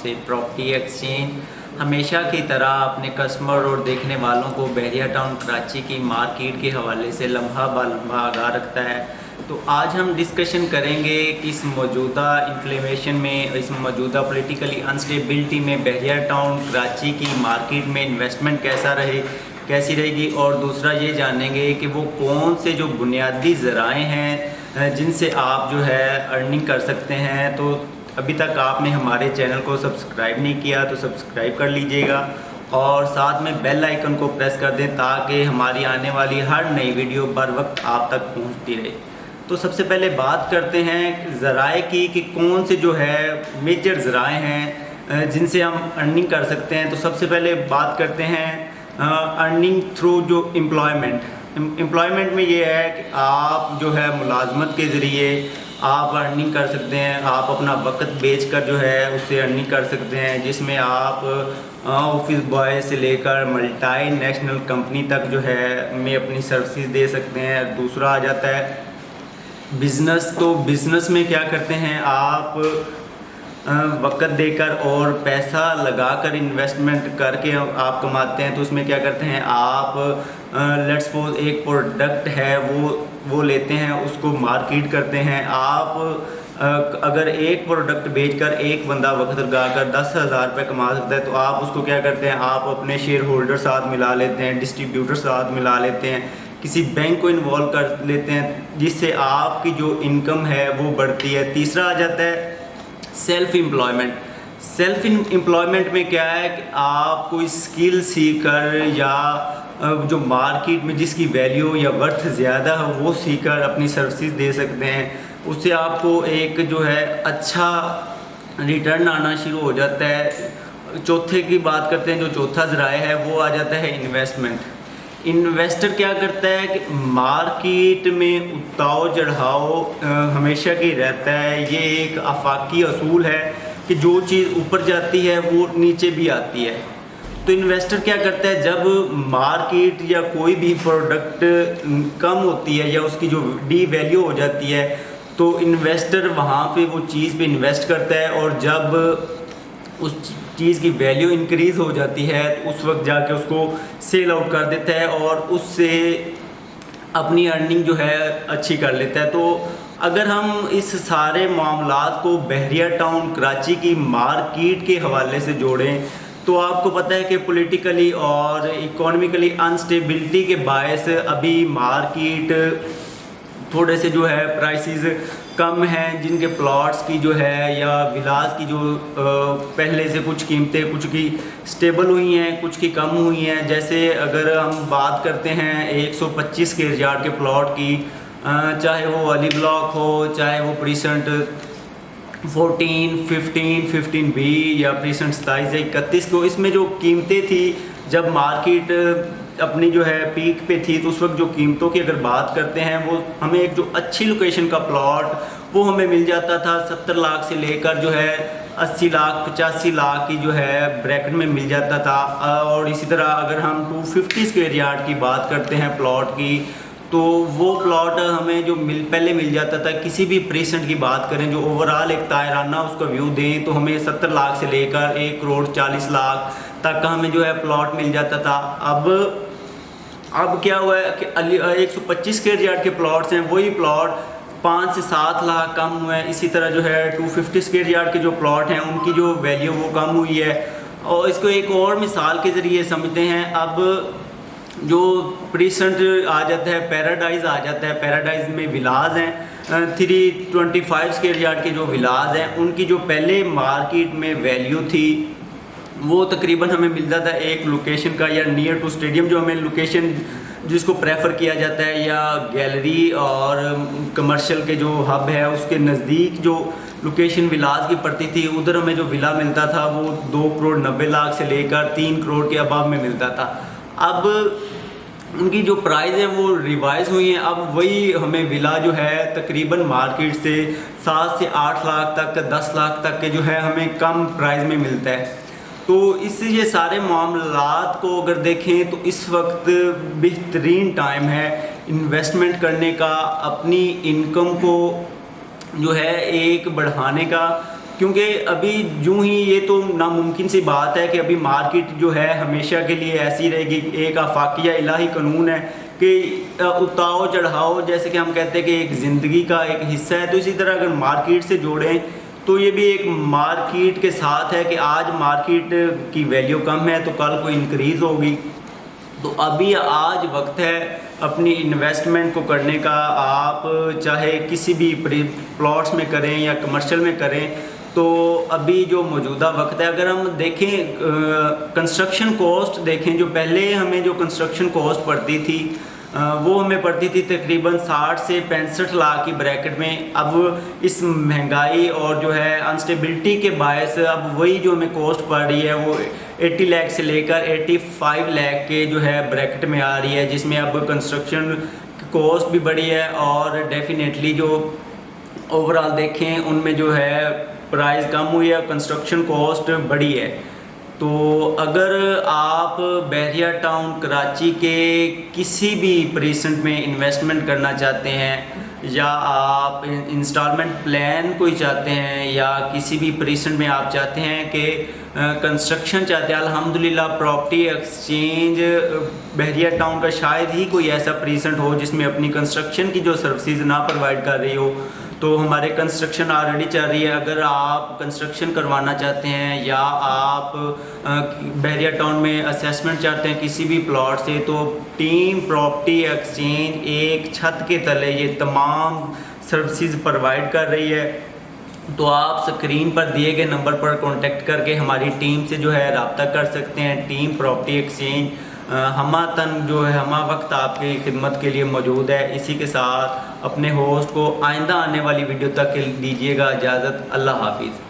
से property exchange हमेशा की तरह अपने कस्टमर और देखने वालों को बहरिया टाउन कराची की मार्केट के हवाले से लम्हा ब लम्हा आगाह रखता है। तो आज हम डिस्कशन करेंगे कि इस मौजूदा इन्फ्लेमेशन में, इस मौजूदा पॉलिटिकली अनस्टेबिलिटी में बहरिया टाउन कराची की मार्केट में इन्वेस्टमेंट कैसी रहेगी, और दूसरा ये जानेंगे कि वो कौन से जो बुनियादी ज़राए हैं जिनसे आप जो है अर्निंग कर सकते हैं। तो अभी तक आपने हमारे चैनल को सब्सक्राइब नहीं किया तो सब्सक्राइब कर लीजिएगा और साथ में बेल आइकन को प्रेस कर दें ताकि हमारी आने वाली हर नई वीडियो बर वक्त आप तक पहुंचती रहे। तो सबसे पहले बात करते हैं ज़राए की कि कौन से जो है मेजर ज़राए हैं जिनसे हम अर्निंग कर सकते हैं। तो सबसे पहले बात करते हैं अर्निंग थ्रू जो एम्प्लॉयमेंट में ये है कि आप जो है मुलाजमत के ज़रिए आप अर्निंग कर सकते हैं। आप अपना वक्त बेचकर जो है उससे अर्निंग कर सकते हैं, जिसमें आप ऑफिस बॉय से लेकर मल्टी नेशनल कंपनी तक जो है में अपनी सर्विसेज दे सकते हैं। दूसरा आ जाता है बिज़नेस। तो बिज़नेस में क्या करते हैं, आप वक्त देकर और पैसा लगाकर इन्वेस्टमेंट करके आप कमाते हैं। तो उसमें क्या करते हैं, आप लेट्स सपोज एक प्रोडक्ट है वो लेते हैं, उसको मार्केट करते हैं। आप अगर एक प्रोडक्ट बेचकर एक बंदा वक्त लगाकर 10,000 रुपये कमा सकता है, तो आप उसको क्या करते हैं, आप अपने शेयर होल्डर साथ मिला लेते हैं, डिस्ट्रीब्यूटर साथ मिला लेते हैं, किसी बैंक को इन्वॉल्व कर लेते हैं, जिससे आपकी जो इनकम है वो बढ़ती है। तीसरा आ जाता है सेल्फ एम्प्लॉयमेंट में क्या है कि आप कोई स्किल सीकर या जो मार्केट में जिसकी वैल्यू या वर्थ ज़्यादा है वो सीकर अपनी सर्विसेज दे सकते हैं। उससे आपको एक जो है अच्छा रिटर्न आना शुरू हो जाता है। चौथे की बात करते हैं, जो चौथा ज़राए है वो आ जाता है इन्वेस्टमेंट। इन्वेस्टर क्या करता है कि मार्केट में उतार चढ़ाव हमेशा की रहता है। ये एक आफाकी असूल है कि जो चीज़ ऊपर जाती है वो नीचे भी आती है। तो इन्वेस्टर क्या करता है, जब मार्केट या कोई भी प्रोडक्ट कम होती है या उसकी जो डी वैल्यू हो जाती है, तो इन्वेस्टर वहाँ पे वो चीज़ पे इन्वेस्ट करता है, और जब उस चीज़ की वैल्यू इंक्रीज़ हो जाती है तो उस वक्त जाके उसको सेल आउट कर देता है और उससे अपनी अर्निंग जो है अच्छी कर लेता है। तो अगर हम इस सारे मामलात को बहरिया टाउन कराची की मार्केट के हवाले से जोड़ें, तो आपको पता है कि पॉलिटिकली और इकोनॉमिकली अनस्टेबिलिटी के बायस अभी मार्केट थोड़े से जो है प्राइसेस कम हैं, जिनके प्लॉट्स की जो है या विलास की जो पहले से कुछ कीमतें कुछ की स्टेबल हुई हैं, कुछ की कम हुई हैं। जैसे अगर हम बात करते हैं 125 स्क्वायर यार्ड के प्लॉट की, चाहे वो अली ब्लॉक हो, चाहे वो प्रीसेंट 14, 15, 15B या प्रीसेंट 27 या 31 को, इसमें जो कीमतें थी जब मार्केट अपनी जो है पीक पे थी, तो उस वक्त जो कीमतों की अगर बात करते हैं, वो हमें एक जो अच्छी लोकेशन का प्लॉट वो हमें मिल जाता था 70 लाख से लेकर जो है 80 लाख 85 लाख की जो है ब्रैकेट में मिल जाता था। और इसी तरह अगर हम 250 स्क्वायर यार्ड की बात करते हैं प्लॉट की, तो वो प्लॉट हमें जो पहले मिल जाता था। किसी भी प्रीसेंट की बात करें, जो ओवरऑल एक तायराना उसका व्यू दें, तो हमें 70 लाख से लेकर 1 करोड़ 40 लाख तक का हमें जो है प्लॉट मिल जाता था। अब क्या हुआ है कि 125 स्क्वायर यार्ड के प्लॉट्स हैं, वही प्लॉट 5 से 7 लाख कम हुए हैं। इसी तरह जो है 250 स्क्वायर यार्ड के जो प्लॉट हैं उनकी जो वैल्यू वो कम हुई है। और इसको एक और मिसाल के ज़रिए समझते हैं। अब जो प्रीसेंट आ जाता है, पैराडाइज आ जाता है, पैराडाइज में विलाज हैं 325 स्क्वायर यार्ड के जो विलाज हैं, उनकी जो पहले मार्केट में वैल्यू थी वो तकरीबन हमें मिलता था एक लोकेशन का, या नियर टू स्टेडियम जो हमें लोकेशन जिसको प्रेफर किया जाता है, या गैलरी और कमर्शियल के जो हब है उसके नज़दीक जो लोकेशन विलास की पड़ती थी, उधर हमें जो विला मिलता था वो 2 करोड़ 90 लाख से लेकर 3 करोड़ के अबाव में मिलता था। अब उनकी जो प्राइस है वो रिवाइज हुई हैं। अब वही हमें विला जो है तकरीबन मार्केट से 7 से 8 लाख तक, 10 लाख तक के जो है हमें कम प्राइस में मिलता है। तो इससे ये सारे मामलात को अगर देखें तो इस वक्त बेहतरीन टाइम है इन्वेस्टमेंट करने का, अपनी इनकम को जो है एक बढ़ाने का, क्योंकि अभी यूं ही ये तो नामुमकिन सी बात है कि अभी मार्केट जो है हमेशा के लिए ऐसी रहेगी। एक आफाकिया इलाही कानून है कि उतार चढ़ाओ, जैसे कि हम कहते हैं कि एक ज़िंदगी का एक हिस्सा है, तो इसी तरह अगर मार्केट से जोड़ें तो ये भी एक मार्केट के साथ है कि आज मार्केट की वैल्यू कम है तो कल को इंक्रीज़ होगी। तो अभी आज वक्त है अपनी इन्वेस्टमेंट को करने का। आप चाहे किसी भी प्लॉट्स में करें या कमर्शियल में करें, तो अभी जो मौजूदा वक्त है, अगर हम देखें कंस्ट्रक्शन कॉस्ट देखें, जो पहले हमें जो कंस्ट्रक्शन कॉस्ट पड़ती थी वो हमें पड़ती थी तकरीबन 60 से 65 लाख की ब्रैकेट में। अब इस महंगाई और जो है अनस्टेबिलिटी के बायस अब वही जो हमें कॉस्ट पड़ रही है वो 80 लाख से लेकर 85 लाख के जो है ब्रैकेट में आ रही है, जिसमें अब कंस्ट्रक्शन कॉस्ट भी बढ़ी है और डेफिनेटली जो ओवरऑल देखें उनमें जो है प्राइस कम हुई है, कंस्ट्रक्शन कॉस्ट बढ़ी है। तो अगर आप बहरिया टाउन कराची के किसी भी प्रीसेंट में इन्वेस्टमेंट करना चाहते हैं या आप इंस्टॉलमेंट प्लान कोई चाहते हैं या किसी भी प्रीसेंट में आप चाहते हैं कि कंस्ट्रक्शन चाहते हैं, अल्हम्दुलिल्लाह प्रॉपर्टी एक्सचेंज बहरिया टाउन का शायद ही कोई ऐसा प्रीसेंट हो जिसमें अपनी कंस्ट्रक्शन की जो सर्विसेज ना प्रोवाइड कर रही हो। तो हमारे कंस्ट्रक्शन ऑलरेडी चल रही है। अगर आप कंस्ट्रक्शन करवाना चाहते हैं या आप बहरिया टाउन में असेसमेंट चाहते हैं किसी भी प्लॉट से, तो टीम प्रॉपर्टी एक्सचेंज एक छत के तले ये तमाम सर्विसेज प्रोवाइड कर रही है। तो आप स्क्रीन पर दिए गए नंबर पर कांटेक्ट करके हमारी टीम से जो है रब्ता कर सकते हैं। टीम प्रॉपर्टी एक्सचेंज हमा तन जो है हमा वक्त आपकी खिदमत के लिए मौजूद है। इसी के साथ अपने होस्ट को आइंदा आने वाली वीडियो तक दीजिएगा इजाज़त। अल्लाह हाफिज़।